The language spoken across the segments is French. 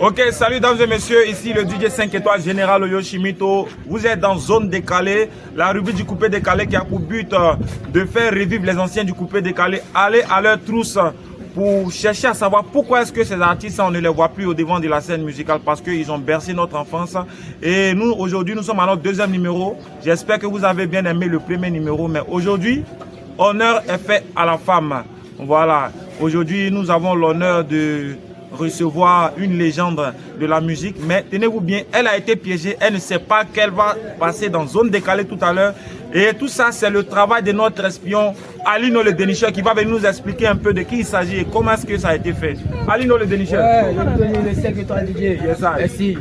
Ok, salut dames et messieurs, ici le DJ 5 étoiles Général Yoshimito. Vous êtes dans Zone Décalée, la rubrique du coupé décalé qui a pour but de faire revivre les anciens du coupé décalé. Aller à leur trousse pour chercher à savoir pourquoi est-ce que ces artistes, on ne les voit plus au devant de la scène musicale, parce qu'ils ont bercé notre enfance. Et nous, aujourd'hui, nous sommes à notre deuxième numéro. J'espère que vous avez bien aimé le premier numéro, mais aujourd'hui, honneur est fait à la femme. Voilà, aujourd'hui, nous avons l'honneur de recevoir une légende de la musique, mais tenez-vous bien, elle a été piégée, elle ne sait pas qu'elle va passer dans Zone Décalée tout à l'heure, et tout ça c'est le travail de notre espion Alino le dénicheur qui va venir nous expliquer un peu de qui il s'agit et comment est-ce que ça a été fait. Alino le dénicheur. Ouais, le 5 étoiles DJ. Yes, merci.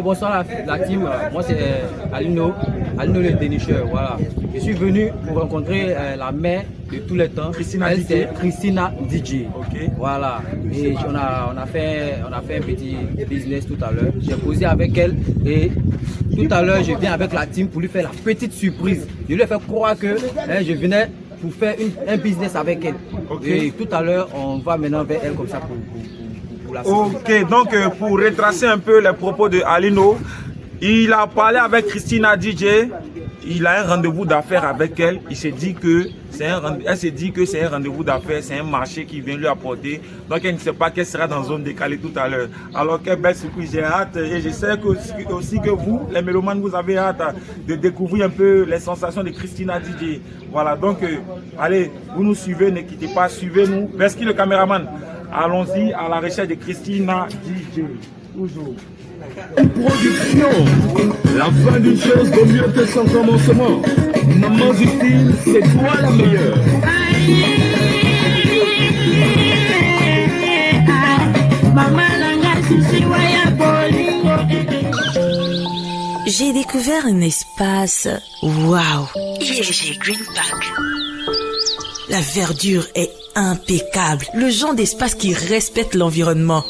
Bonsoir la team, moi c'est Alino le dénicheur, voilà. Je suis venu pour rencontrer la mère de tous les temps. Christina Elle DJ. c'est Christina DJ. Ok. Voilà. Et on a fait un petit business tout à l'heure. J'ai posé avec elle et tout à l'heure je viens avec la team pour lui faire la petite surprise. Je lui ai fait croire que je venais pour faire un business avec elle. Okay. Et tout à l'heure on va maintenant vers elle comme ça pour la surprise. Ok, donc pour retracer un peu les propos de Alino, il a parlé avec Christina DJ. Il a un rendez-vous d'affaires avec elle. Il s'est dit que elle s'est dit que c'est un rendez-vous d'affaires, c'est un marché qui vient lui apporter. Donc elle ne sait pas qu'elle sera dans Zone Décalée tout à l'heure. Alors quelle belle surprise, j'ai hâte. Et je sais que, aussi que vous, les mélomanes, vous avez hâte de découvrir un peu les sensations de Christina DJ. Voilà, donc allez, vous nous suivez, ne quittez pas, suivez-nous. Veski le caméraman. Allons-y à la recherche de Christina DJ. Toujours. Production, la fin d'une chose vaut mieux que son commencement. Maman du style, c'est toi la meilleure. J'ai découvert un espace. Waouh! ILG Green Park. La verdure est impeccable. Le genre d'espace qui respecte l'environnement.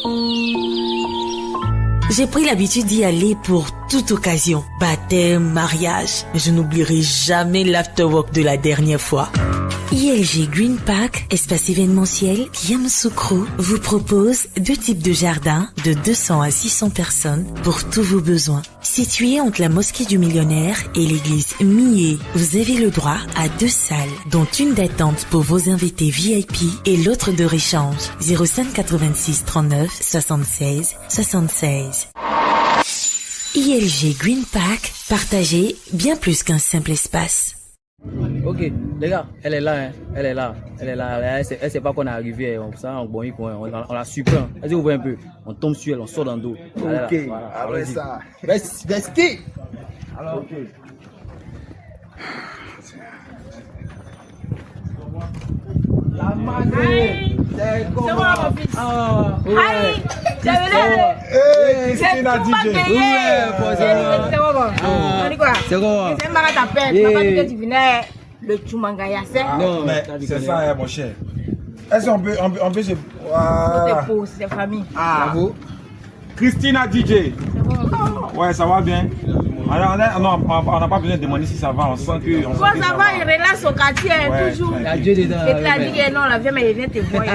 J'ai pris l'habitude d'y aller pour toute occasion. Baptême, mariage. Mais je n'oublierai jamais l'afterwork de la dernière fois. ILG Green Park, espace événementiel Yamoussoukro, vous propose 2 types de jardins de 200 à 600 personnes pour tous vos besoins. Situé entre la mosquée du millionnaire et l'église Millet, vous avez le droit à 2 salles, dont une d'attente pour vos invités VIP et l'autre de réchange. 05 86 39 76 76. ILG Green Park, partagez bien plus qu'un simple espace. Ok, les gars, elle est là, hein. Elle est là, elle sait pas qu'on est arrivé, on la surprend. Est-ce que vous voyez un peu? On tombe sur elle, on sort dans le dos. Ok, voilà, après ça. Veski. Alors, ok. La madre, c'est comment? Ah, ouais. Christina DJ. C'est quoi? Le Chumangaya, c'est Non, mais c'est ça, hein, mon cher. Est-ce qu'on peut se... Voilà. c'est famille. Ah, bravo. Christina DJ. Ouais, ça va bien. On n'a pas besoin de demander si ça va. On sent que. Ça va, il relâche au quartier, ouais, toujours. Ouais. Il y a Dieu dedans. Et tu as dit que non, la vieille, mais il vient te voir.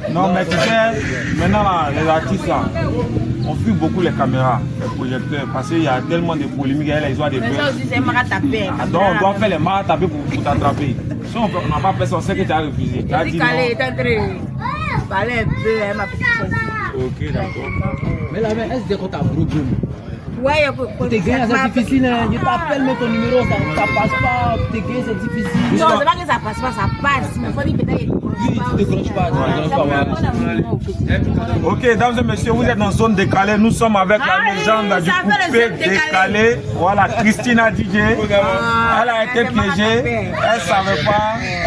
Non, mais tu sais, maintenant, là, les artistes, là, on fuit beaucoup les caméras, les projecteurs, parce qu'il y a tellement de polémiques, il y a les histoires de Mais ça buzz. aussi, c'est maratapé. Donc, on doit faire les maratapés pour t'attraper. Si on n'a pas fait ça, on sait que tu as refusé. Tu as dit non. Elle est en train de parler un peu, ma petite chose. Ok, d'accord. Mais la mère, est-ce que tu as problème? Ouais, Tes gains, c'est difficile. Hein. Je t'appelle, mais ton numéro, ça passe pas. Tes gains, c'est difficile. Non, c'est pas que ça passe pas, ça passe. Mais il faut dire peut-être qu'il ne décroche pas. Ok, dames et messieurs, vous êtes dans Zone Décalée. Nous sommes avec la légende du coupé décalé. Voilà, Christina DJ. Elle a été piégée. Elle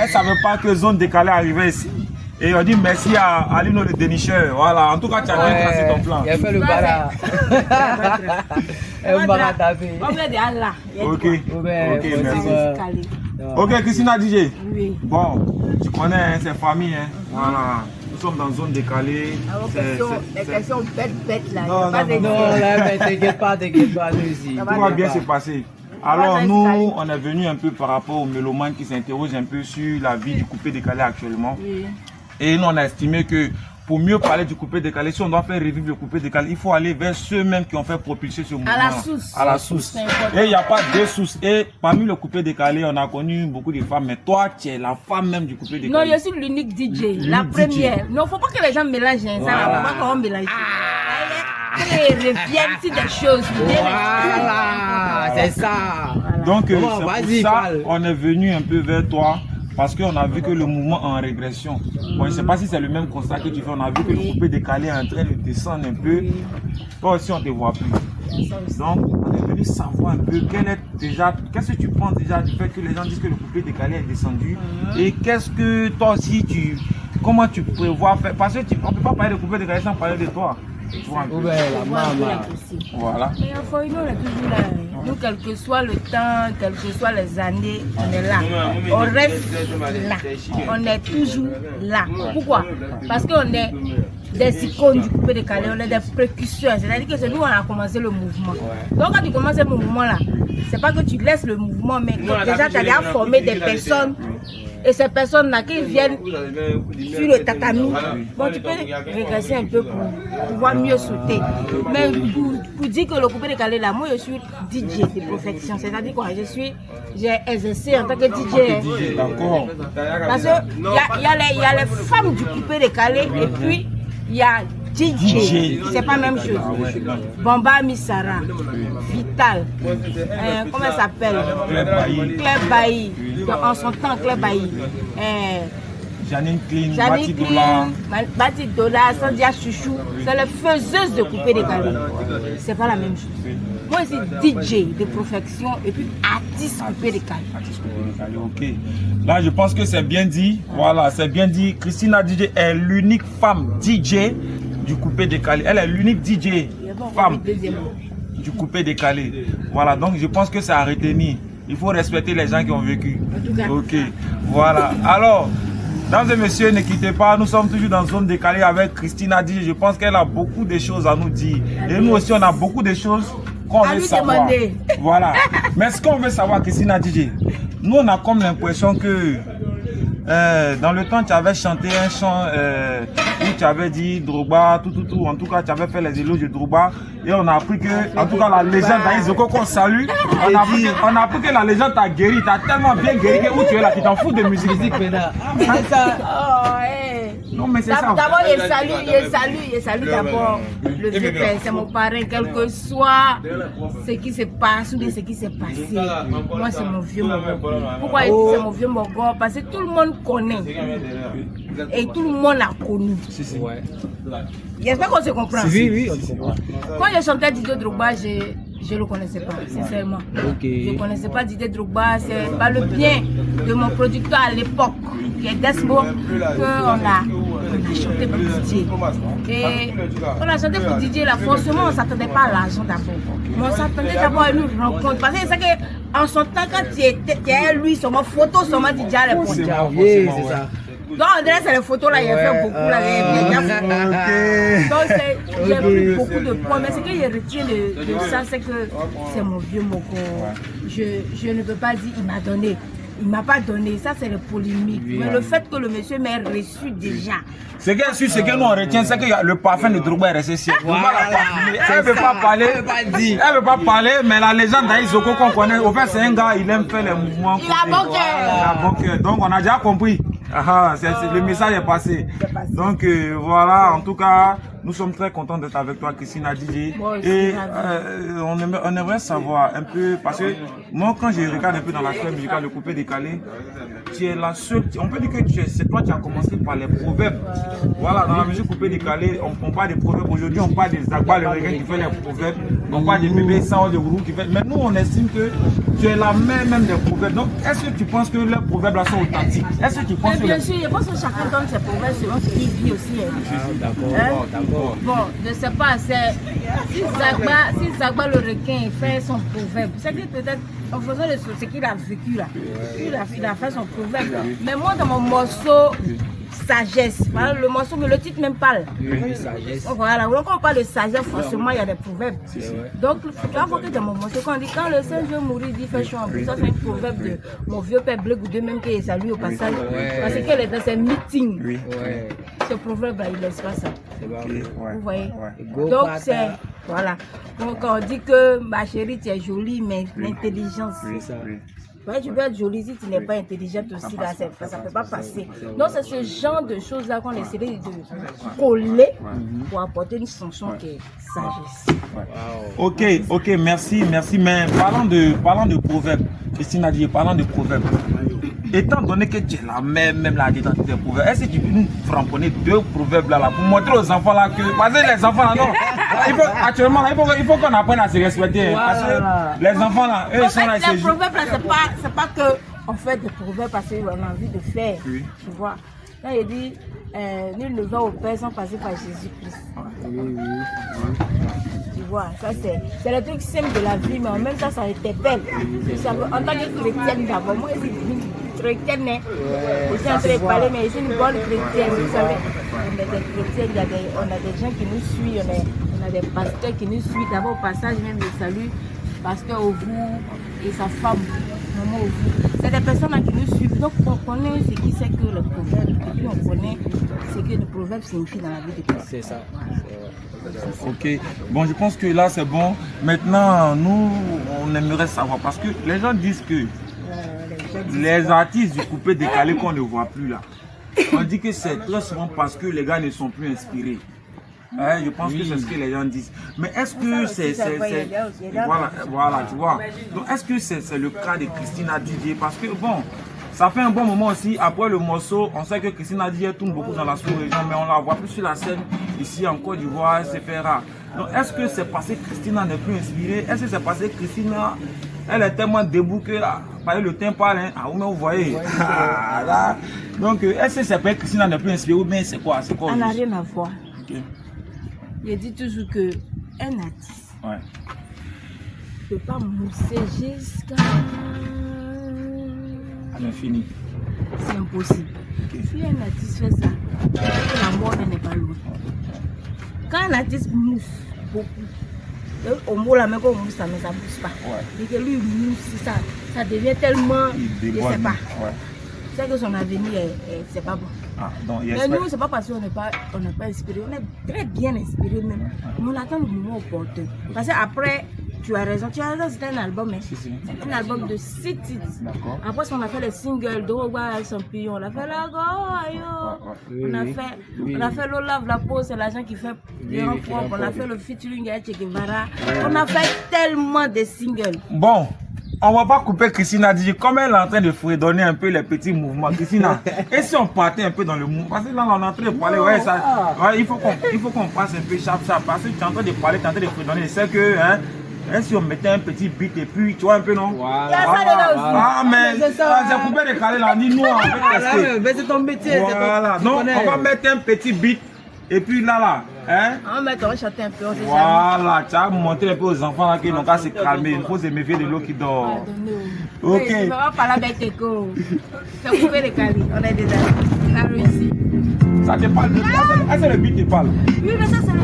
savait pas que Zone Décalée arrivait ici. Et on dit merci à Alino le dénicheur. Voilà, en tout cas, tu as bien tracé ton plan. Il a fait le bara. Un bara tapé. On est de Allah. Ok, merci. Calé. Ok, Christina DJ. Oui. Bon, tu connais, hein, c'est famille. Hein. Voilà, nous sommes dans Zone Décalée. Les questions bêtes là. Non, mais t'inquiète pas, nous ici. Tout va bien se passer. Alors nous, on est venu un peu par rapport aux mélomanes qui s'interrogent un peu sur la vie du coupé décalé actuellement. Oui. Et nous, on a estimé que pour mieux parler du coupé décalé, si on doit faire revivre le coupé décalé, il faut aller vers ceux-mêmes qui ont fait propulser ce mouvement. À la source. À la source. Et il n'y a pas deux sources. Et parmi le coupé décalé, on a connu beaucoup de femmes, mais toi, tu es la femme même du coupé décalé. Non, je suis l'unique DJ, la première. Non, faut pas que les gens mélangent ça. Voilà. Faut pas qu'on mélange. Et reviennent sur des choses. Voilà, c'est ça. Donc, c'est Bon, pour vas-y, ça parle. on est venu un peu vers toi. Parce qu'on a vu que le mouvement est en régression. Bon, je ne sais pas si c'est le même constat que tu fais. On a vu que le coupé décalé est en train de descendre un peu. Toi aussi, on ne te voit plus. Donc, on est venu savoir un peu qu'est-ce que tu penses déjà du fait que les gens disent que le coupé décalé est descendu. Et qu'est-ce que toi aussi, comment tu prévois faire? Parce qu'on ne peut pas parler de coupé décalé sans parler de toi. Tu vois un peu. La maman. Voilà. Mais enfin, nous, on est toujours là. Nous, quel que soit le temps, quelles que soient les années, on est là. On reste là. On est toujours là. Pourquoi? Parce qu'on est des icônes du coupé décalé, on est des précurseurs. C'est-à-dire que c'est nous, on a commencé le mouvement. Donc, quand tu commences ce mouvement-là, c'est pas que tu laisses le mouvement, mais que déjà, tu as déjà formé des personnes. Et ces personnes-là qui viennent sur le tatami, bon, tu peux régresser un peu pour pouvoir mieux sauter. Mais pour dire que le coupé décalé là, moi je suis DJ de perfection. C'est-à-dire quoi, j'ai exercé en tant que DJ. D'accord. Parce qu'il y a les femmes du coupé décalé et puis il y a DJ. C'est pas la même chose. Bamba Misara, Vital, comment elle s'appelle? Claire Bailly. En son temps, Claire Bailly. Janine Clean, Bati Dola, Sandia Chouchou, c'est les faiseuses de coupé décalé. C'est pas la même chose. Moi, c'est DJ de perfection et puis artiste coupé décalé. Ok. Là, je pense que c'est bien dit. Voilà, c'est bien dit. Christina DJ est l'unique femme DJ du coupé décalé. Elle est l'unique DJ femme du coupé décalé. Voilà, donc je pense que c'est à retenir. Il faut respecter les gens qui ont vécu. Ok, voilà. Alors, mesdames et messieurs, ne quittez pas. Nous sommes toujours dans Zone Décalée avec Christina DJ. Je pense qu'elle a beaucoup de choses à nous dire. Et nous aussi, on a beaucoup de choses qu'on veut savoir. Voilà. Mais ce qu'on veut savoir, Christina DJ, nous, on a comme l'impression que dans le temps, tu avais chanté un chant où tu avais dit Drogba, tout. En tout cas, tu avais fait les éloges de Drogba. Et on a appris que, en tout cas, la légende d'Aïzoko qu'on salue, on a appris que la légende t'a guéri. T'as tellement bien guéri que où tu es là, tu t'en fous de musique. C'est ça. Non, mais c'est ça. D'abord, il salue d'abord le vieux père. C'est mon parrain, quel que soit ce qui se passe ou bien ce qui s'est passé. Moi, c'est mon vieux Mogor. Pourquoi il dit c'est mon vieux Mogor? Parce que tout le monde connaît. Et tout le monde l'a connu. J'espère qu'on se comprend. Oui, on se comprend. Quand je chantais Didier Drogba, je ne le connaissais pas, sincèrement. Je ne connaissais pas Didier Drogba. C'est par le bien de mon producteur à l'époque, qui est Desmo, qu'on a chanté pour Didier. Et on a chanté pour Didier, là, forcément, on ne s'attendait pas à l'argent d'abord. Mais on s'attendait d'abord à une rencontre. Parce que c'est qu'en son temps, quand tu étais lui, sur ma photo, sur ma Didier à l'époque. C'est ça. Donc, André, c'est les photos là, il a fait beaucoup là. Donc, j'ai pris beaucoup de points. Mais ce que je retiens de ça, c'est que c'est mon vieux Moko. Je ne peux pas dire il m'a donné. Il ne m'a pas donné. Ça, c'est le polémique. Mais le fait que le monsieur m'ait reçu déjà. Ce que nous on retient, c'est que le parfum de Drogba est resté siècle. Elle ne veut pas parler. Elle ne veut pas parler, mais la légende d'Aïzoko qu'on connaît, au fait, c'est un gars, il aime faire les mouvements. Il a bon cœur. Il a bon cœur. Donc, on a déjà compris. Le message est passé. Donc, voilà, en tout cas, nous sommes très contents d'être avec toi, Christina DJ. Et on aimerait savoir un peu, parce que moi, quand je regarde un peu dans la sphère musicale, le coupé décalé, tu es la seule. On peut dire que c'est toi qui as commencé par les proverbes. Voilà, dans la musique coupé décalé, on parle des proverbes. Aujourd'hui, on parle des Zagba, le reggae qui fait les proverbbes. On parle des bébés Sao, des Gourou qui fait. Mais nous, on estime que tu es la mère même des proverbes. Donc, est-ce que tu penses que les proverbes là sont authentiques? Est-ce que tu penses que. Bien sûr, je pense que chacun donne ses proverbes selon ce qu'il vit aussi. D'accord. Bon, je ne sais pas, si Zagba le requin fait son proverbe, c'est que peut-être en faisant ce qu'il a vécu là, il a fait son proverbe. Mais moi, dans mon morceau, sagesse. Voilà, le morceau, mais le titre même parle. Oui, sagesse. Donc voilà, quand on parle de sagesse, forcément, il y a des proverbes. Donc, tu vas voir que dans mon morceau, quand on dit quand le Saint Dieu mourit, il fait chaud en plus. Ça, c'est un proverbe de mon vieux père Blé Goudé, même qui salue au passage. Parce qu'elle est dans ses meetings. Ouais. Ce proverbe-là, il laisse pas ça. C'est bon. Vous voyez? Go Donc, Pata. c'est. Voilà. Donc, quand on dit que ma chérie, tu es jolie, mais l'intelligence. C'est ça. Ouais, tu peux être jolie si tu n'es pas intelligente aussi, là, ça ne peut pas passer. Donc, c'est ce genre de choses-là qu'on essaie de coller pour apporter une chanson qui est sagesse. Ok, merci. Mais parlant de proverbes, Christine a dit, parlant de proverbes, étant donné que tu es la même là dedans des proverbes, est-ce que tu peux nous framponner 2 proverbes là pour montrer aux enfants là que, parce que les enfants là, non, actuellement il faut qu'on apprenne à se respecter, parce que les enfants là, eux ils sont là, les proverbes là, c'est pas que on fait des proverbes parce qu'on a envie de faire, tu vois. Là il dit, nul ne va au Père sans passer par Jésus-Christ. Tu vois, ça c'est le truc simple de la vie, mais en même temps ça interpelle. En tant que chrétienne d'abord, moi je suis chrétienne, je suis en train de parler, mais je suis une bonne chrétienne, vous savez. On est des chrétiens, on a des gens qui nous suivent, on a des pasteurs qui nous suivent. D'abord au passage même je salue pasteur Ovu et sa femme, maman Ovu. C'est des personnes là qui nous suivent, donc on connaît ce qui c'est que le proverbe, et puis on connaît ce que le proverbe signifie dans la vie de Christ. C'est ça. Ok, bon je pense que là c'est bon. Maintenant nous on aimerait savoir parce que les gens disent que les artistes du coupé décalé qu'on ne voit plus là, on dit que c'est très souvent parce que les gars ne sont plus inspirés. Je pense que c'est ce que les gens disent. Mais est-ce que c'est voilà, tu vois. Donc est-ce que c'est le cas de Christina DJ parce que bon, ça fait un bon moment aussi. Après le morceau, on sait que Christina DJ tourne beaucoup dans la sous-région, mais on la voit plus sur la scène ici en Côte d'Ivoire, c'est fait rare. Donc est-ce que c'est parce que Christina n'est plus inspirée? Est-ce que c'est parce que Christina, elle est tellement debout que le temps parle, hein? Ah, vous voyez. Là. Donc est-ce que c'est parce que Christina n'est plus inspirée ou bien c'est quoi? Ça n'a rien à voir. Okay. Je dis toujours que un artiste ne peut pas mousser jusqu'à l'infini. C'est impossible. Si un artiste fait ça, la mort n'est pas loin. Quand un artiste mousse beaucoup, au mot la main qu'on mousse, ça ne pousse pas. Et que lui mousse, ça devient tellement, je ne sais pas. C'est que son avenir, c'est pas bon. Mais nous, c'est pas parce qu'on n'est pas inspiré, on est très bien inspiré même. On attend le moment opportun. Parce qu'après, tu as raison, c'était un album, c'est un album de 6 titres. Après, on a fait les singles, Droga, Champion, on a fait la go, on a fait l'Olave, la pause, c'est l'agent qui fait bien propre, on a fait le featuring avec Che Guevara, on a fait tellement de singles. Bon. On va pas couper Christina DJ, comme elle est en train de fredonner un peu les petits mouvements. Christina, et si on partait un peu dans le mouvement? Parce que là, on est en train de parler, il faut qu'on passe un peu sharp, parce que tu es en train de parler, tu es en train de fredonner. C'est que, si on mettait un petit beat et puis, tu vois un peu, non? Voilà. Mais c'est coupé décalé là, dis-nous en fait. Mais c'est ton métier. Voilà, non, on va mettre un petit beat. Et puis là, on va chanter un peu. Voilà, tu as montré un peu aux enfants là qu'ils n'ont qu'à se calmer. Il faut se méfier de l'eau qui dort. Ok. On va parler avec Teko. C'est coupé les calis. On est déjà. On a réussi. Ça te parle. Est-ce que le beat te parle? Oui, mais ça, c'est le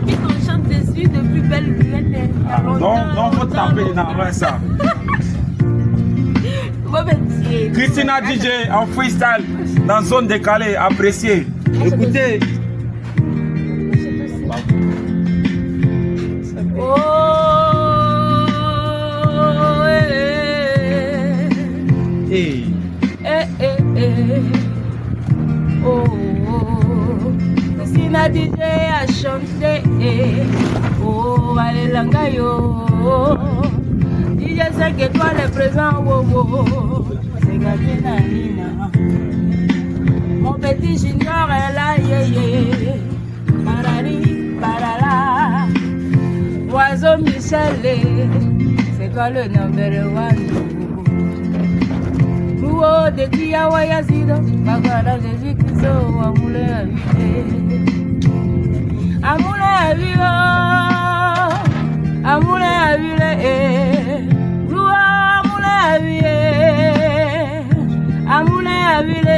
beat qu'on chante dessus depuis belle lurette. Donc, faut taper dans ça. Christina DJ en freestyle dans zone décalée, appréciée. Écoutez. Christina DJ a chanté, oh, allez langayo, DJ 5 étoiles est présent, oh, c'est gagné na Nina. Mon petit junior est là, parari, parala, oiseau Michel, c'est quoi le number one? Nous de Kiawa Yazido, Bagada Jésus Christ, Amoulé Avile, Amoulé Avile,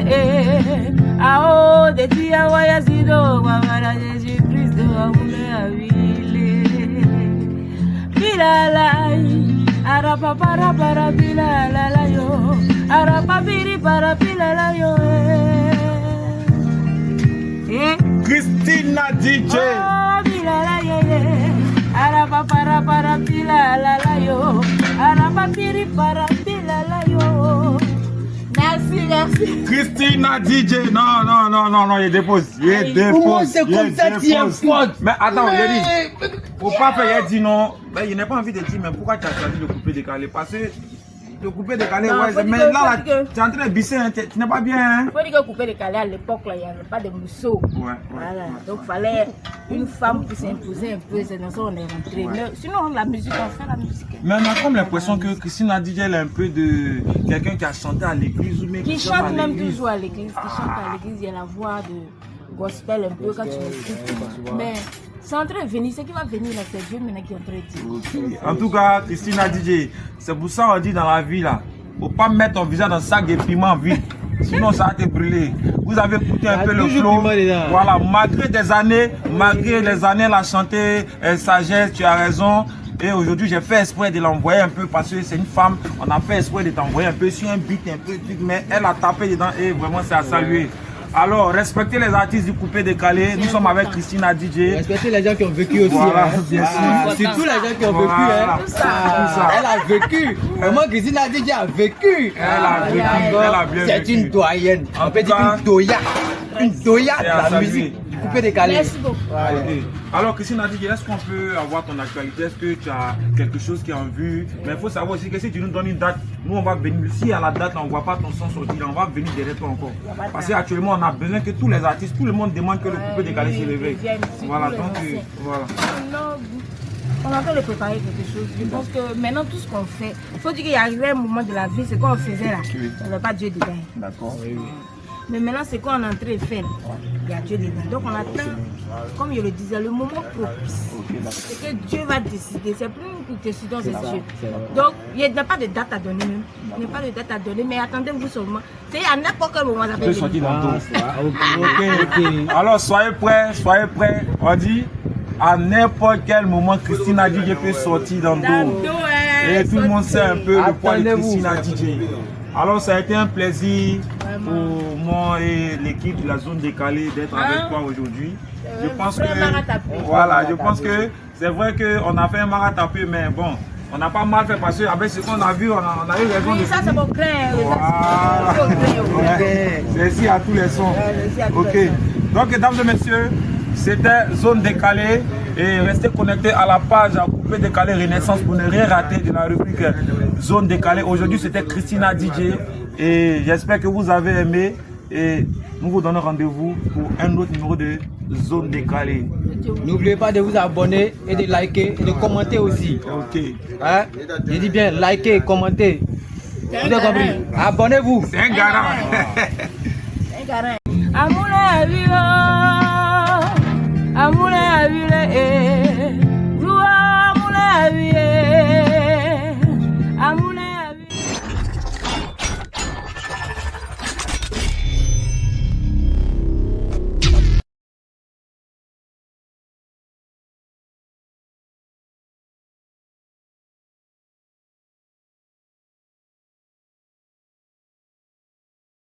Ao de tia waya sido wabara Jésus-Christ amule avile. Bilalai arapa para bilalala yo. Arapa biri para bilalala yo. Christina DJ. Oh bilala ye. Arapa para bilalala yo. Arapa biri para bilalala yo. Merci. Christina DJ. Non, il dépose. Comment c'est comme ça, tiens, faute? Mais attends, il dit. Faut pas faire, il dit non. Mais il n'a pas envie de dire, mais pourquoi tu as choisi le coupé décalé? Parce que le coupé décalé, Non, ouais, mais là, tu es en train de bisser, hein, tu n'es pas bien. Hein? Il faut dire que le coupé décalé à l'époque, il n'y avait pas de mousseau. Ouais. Voilà. Donc il fallait une femme qui s'imposait un peu. C'est dans ça qu'on est rentré. Mais sinon, la musique, on fait la musique. Mais on a comme l'impression que Christina DJ elle est un peu de quelqu'un qui a chanté à l'église ou Qui chante même toujours à l'église. Qui chante à l'église, il y a la voix de gospel un peu quand tu l'écoutes. Mais c'est en train de venir. Ce qui va venir là, c'est Dieu maintenant qui est en train de dire. En tout cas, Christina DJ, c'est pour ça qu'on dit dans la vie là, faut pas mettre ton visage dans un sac de piment vide. Sinon ça va te brûler. Vous avez écouté un peu le flow. Voilà, malgré les années, elle a chanté sagesse, tu as raison. Et aujourd'hui, j'ai fait exprès de l'envoyer un peu parce que c'est une femme. On a fait exprès de t'envoyer un peu sur un beat, un peu truc, mais elle a tapé dedans et vraiment c'est à saluer. Alors, respectez les artistes du coupé décalé. Nous sommes avec Christina DJ. Respectez les gens qui ont vécu aussi. Voilà, hein. bien sûr. C'est tous les gens qui ont vécu. Voilà. Hein. Tout ça. Elle a vécu. Vraiment, Christina DJ a vécu. Elle a vécu, elle a bien C'est vécu. une doyenne. En On peut tout dire cas, une doya. Une doya c'est de à la saluer. musique. Du coupé décalé. Merci beaucoup. Ok. Alors Christina DJ, est-ce qu'on peut avoir ton actualité? Est-ce que tu as quelque chose qui est en vue? Mais il faut savoir aussi que si tu nous donnes une date, nous on va venir. Si à la date on ne voit pas ton son sortir, on va venir derrière toi encore. Parce qu'actuellement on a besoin que tous les artistes, tout le monde demande que le coupé décalé se réveille. Voilà, donc voilà. On est en train de préparer quelque chose. Je pense que maintenant tout ce qu'on fait, il faut dire qu'il y arrivait un moment de la vie, c'est qu'on faisait là. On n'avait pas Dieu dedans. D'accord. Mais maintenant, c'est qu'on est en train de faire. Il y a Dieu dedans. Donc on attend, comme je le disais, le moment propice. C'est que Dieu va décider. C'est plus nous qui décidons, c'est Dieu. Donc il n'y a pas de date à donner même. Il n'y a pas de date à donner, mais attendez-vous seulement. C'est à n'importe quel moment ça peut venir. Ok. Alors soyez prêts. On dit à n'importe quel moment Christina DJ peut sortir dans le dos. Et tout le monde sait un peu le poids de Christina DJ. Alors ça a été un plaisir pour moi et l'équipe de la zone décalée d'être avec toi aujourd'hui. Je pense que voilà, je pense que c'est vrai qu'on a fait un maratapé, mais bon, on n'a pas mal fait parce qu'avec ce qu'on a vu, on a eu raison de. Oui, ça c'est mon grain. Merci à tous les sons. Ok. Donc, mesdames et messieurs, c'était Zone Décalée. Et restez connectés à la page Coupé Décalé Renaissance pour ne rien rater de la rubrique Zone Décalée. Aujourd'hui, c'était Christina DJ. Et j'espère que vous avez aimé. Et nous vous donnons rendez-vous pour un autre numéro de Zone Décalée. N'oubliez pas de vous abonner et de liker et de commenter aussi. Ok. Hein? Je dis bien liker et commenter. Vous avez compris? Abonnez-vous. C'est un garant. Amour à vivre,